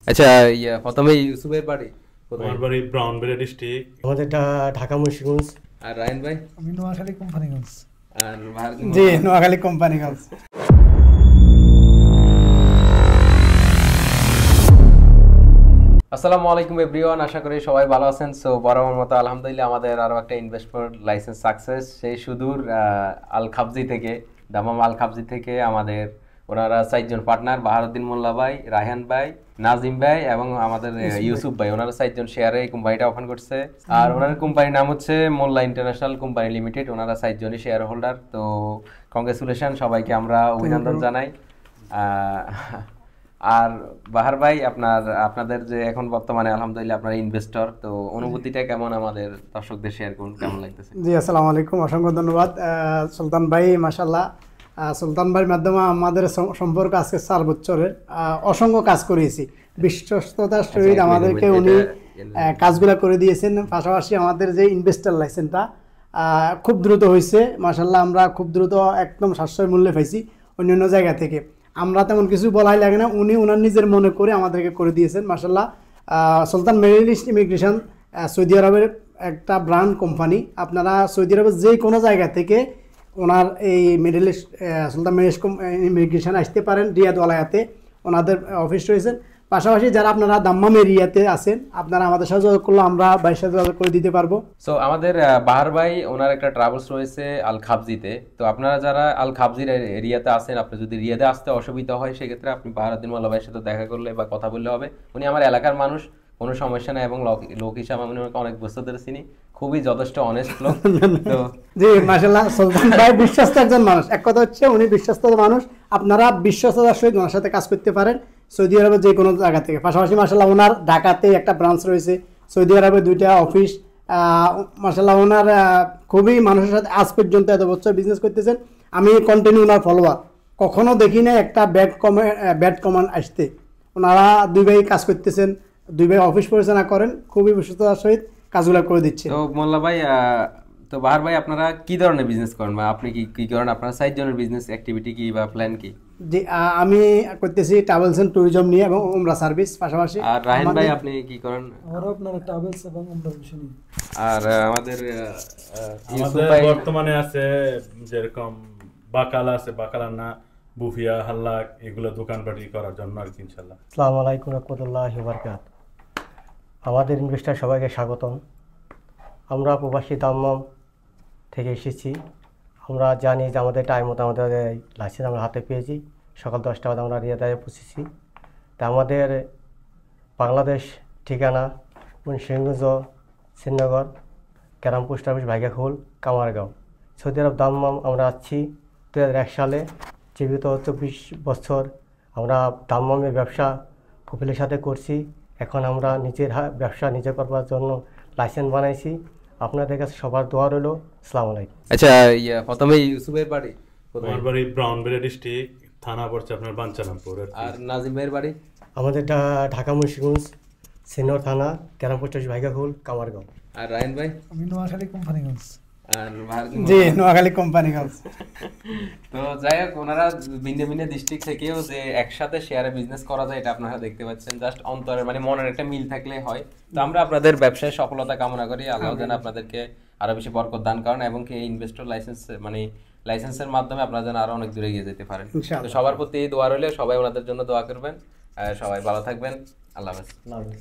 আচ্ছা, প্রথমে ইউসুফের বাড়ি কোথায়? আমার বাড়ি ব্রাউনবেরিয়া ডিস্ট্রিক্ট। আমাদের ঢাকা মুন্সিগঞ্জ। আর রায়ন ভাই? আমি নোয়াখালী কোম্পানিগঞ্জ। আর জি, নোয়াখালী কোম্পানিগঞ্জ। আসসালামু আলাইকুম এভরিওয়ান, আশা করি সবাই ভালো আছেন। সো বরাবর মতো আলহামদুলিল্লাহ আমাদের আরো একটা ইনভেস্টমেন্ট লাইসেন্স সাকসেস, সেই সুদূর আল খাবজি থেকে, দামাম আল খাবজি থেকে ওনারা 4 জন পার্টনার, বাহারুদ্দিন মোল্লা ভাই, রায়হান ভাই, নাজিম ভাই এবং আমাদের ইউসুফ ভাই, ওনারা 4 জন শেয়ারে এই কোম্পানিটা ওপেন করছে। আর ওনার কোম্পানির নাম হচ্ছে মোল্লা ইন্টারন্যাশনাল কোম্পানি লিমিটেড। ওনারা 4 জনই শেয়ার হোল্ডার। তো কংগ্রেচুলেশন, সবাইকে আমরা অভিনন্দন জানাই। আর বাহার ভাই, আপনাদের যে এখন বর্তমানে আলহামদুলিল্লাহ আপনার ইনভেস্টর, তো অনুভূতিটা কেমন আমাদের দর্শকদের শেয়ার করুন, কেমন লাগতেছে? জি, আসসালামু আলাইকুম, অসংখ্য ধন্যবাদ সুলতান ভাই। মাশাআল্লাহ, সুলতান ভাইয়ের মাধ্যমে আমাদের সম্পর্ক আজকে 4 বছরের, অসংখ্য কাজ করিয়েছি। বিশ্বস্ততার সহিত আমাদেরকে উনি কাজগুলো করে দিয়েছেন। পাশাপাশি আমাদের যে ইনভেস্টর লাইসেন্সটা খুব দ্রুত হয়েছে মাশাআল্লাহ। আমরা খুব দ্রুত একদম সাশ্রয় মূল্যে পাইছি অন্যান্য জায়গা থেকে। আমরা তেমন কিছু বলাই লাগে না, উনি ওনার নিজের মনে করে আমাদেরকে করে দিয়েছেন মাশাআল্লাহ। সুলতান মিডল ইস্ট ইমিগ্রেশন সৌদি আরবের একটা ব্র্যান্ড কোম্পানি। আপনারা সৌদি আরবের যে কোনো জায়গা থেকে ওনার এই মিডল ইস্ট সুলতান মিডল ইস্ট ইমিগ্রেশন আসতে পারেন। রিয়াদ ওলায়াতে ওনাদের অফিস রয়েছেন। পাশাপাশি যারা আপনারা দাম্মাম এরিয়াতে আছেন, আপনারা আমাদের সাথে যোগাযোগ করলে আমরা ভাইয়ের সাথে যোগাযোগ করে দিতে পারবো। সো আমাদের বাহার ভাই, ওনার একটা ট্রাভেলস রয়েছে আল খাবজিতে। তো আপনারা যারা আল খাবজির এরিয়াতে আছেন, আপনি যদি রিয়াদে আসতে অসুবিধা হয়, সেক্ষেত্রে আপনি বাহারুদ্দিন মোল্লা ভাইয়ের সাথে দেখা করলে বা কথা বললে হবে। উনি আমার এলাকার মানুষ, কোনো সমস্যা নেই, এবং লোক হিসাবে আমি ওনাকে অনেক বছর ধরে চিনি, খুবই যথেষ্ট অনেস্ট লোক। তো জি মাশাআল্লাহ, সুলতান ভাই বিশ্বস্ত একজন মানুষ। এক কথা হচ্ছে উনি বিশ্বস্ত মানুষ। আপনারা বিশ্বস্ততার সহিত ওনার সাথে কাজ করতে পারেন সৌদি আরবের যে কোনো জায়গা থেকে। পাশাপাশি মাশাআল্লাহ ওনার ঢাকাতে একটা ব্রাঞ্চ রয়েছে, সৌদি আরবে 2টা অফিস। মাশাআল্লাহ ওনার খুবই মানুষের সাথে আজ পর্যন্ত এত বছর বিজনেস করতেছেন। আমি কন্টিনিউ ওনার ফলোয়ার, কখনো দেখি না একটা ব্যাড কমেন্ট আসতে। ওনারা 2 ভাই কাজ করতেছেন, 2 ভাই অফিস পরিচালনা করেন, খুবই বিশ্বস্ততার সহিত কাজগুলো করে দিচ্ছে। তো মোল্লা ভাই, তো বাহার ভাই, আপনারা কি ধরনের বিজনেস করেন বা আপনি কি করেন? আপনার 4 জনের বিজনেস অ্যাক্টিভিটি কি বা প্ল্যান কি? জি, আমি করতেছি ট্রাভেলস এন্ড ট্যুরিজম নিয়ে এবং উমরা সার্ভিস পাশাপাশি। আর রাহিন ভাই, আপনি কি করেন? আমরা আপনার ট্রাভেলস এবং উমরা বিষয় নিয়ে। আর আমাদের বর্তমানে আছে যেরকম বাকালা আছে, বাকালানা, বুফিয়া, হাল্লাক, এগুলো দোকানপাটি করার জন্য আর কি ইনশাআল্লাহ। আসসালামু আলাইকুম রাহমাতুল্লাহি ওয়া বারাকাতুহু। আমাদের ইনভেস্টর সবাইকে স্বাগতম। আমরা প্রবাসী দাম্মাম থেকে এসেছি। আমরা জানি যে আমাদের টাইম মতো আমাদের লাইসেন্স আমরা হাতে পেয়েছি। সকাল 10টা বাজে আমরা রিয়াদে পৌঁছেছি। তা আমাদের বাংলাদেশ ঠিকানা মুন্সিগঞ্জ, শ্রীনগর, ক্যারাম post office, Bhaigakhol, Kamargaon, Saudi Arab Dammam. আমরা আসছি 2001 সালে। জীবিত 24 বছর আমরা দাম্মামের ব্যবসা কপিলের সাথে করছি। এখন আমরা নিজের ব্যবসা নিজে করবার জন্য লাইসেন্স বানাইছি। আপনাদের কাছে সবার দোয়া রইল। আসসালামু আলাইকুম। আচ্ছা, প্রথমে ইউসুফের বাড়ি কোথায়? আমার বাড়ি ব্রাউনবেরিয়া ডিস্ট্রিক্ট, থানা পড়ছে আপনার বাঞ্চারামপুর। আর নাজিম ভাইয়ের বাড়ি? আমাদের ঢাকা মুন্সিগঞ্জ, সিনিয়র থানা, carrom post office, Bhaigakhol, Kamargaon. আর রায়ন ভাই? আমি নোয়াখালী কোম্পানিগঞ্জ। আর জি, নোয়াখালী কোম্পানিগঞ্জ। তো যাই হোক, ওনারা ভিন্ন ভিন্ন ডিস্ট্রিক্ট থেকেও যে একসাথে শেয়ারে বিজনেস করা যায়, এটা আপনারা দেখতে পাচ্ছেন। জাস্ট অন্তরের মানে মনের একটা মিল থাকলে হয়। তো আমরা আপনাদের ব্যবসায় সফলতা কামনা করি। আল্লাহ যেন আপনাদেরকে আরো বেশি বরকত দান করেন, এবং কি এই ইনভেস্টর লাইসেন্সের মাধ্যমে আপনারা যেন আরো অনেক দূরে এগিয়ে যেতে পারেন। তো সবার প্রতি দোয়া রইলে, সবাই ওনাদের জন্য দোয়া করবেন। সবাই ভালো থাকবেন। আল্লাহ হাফেজ।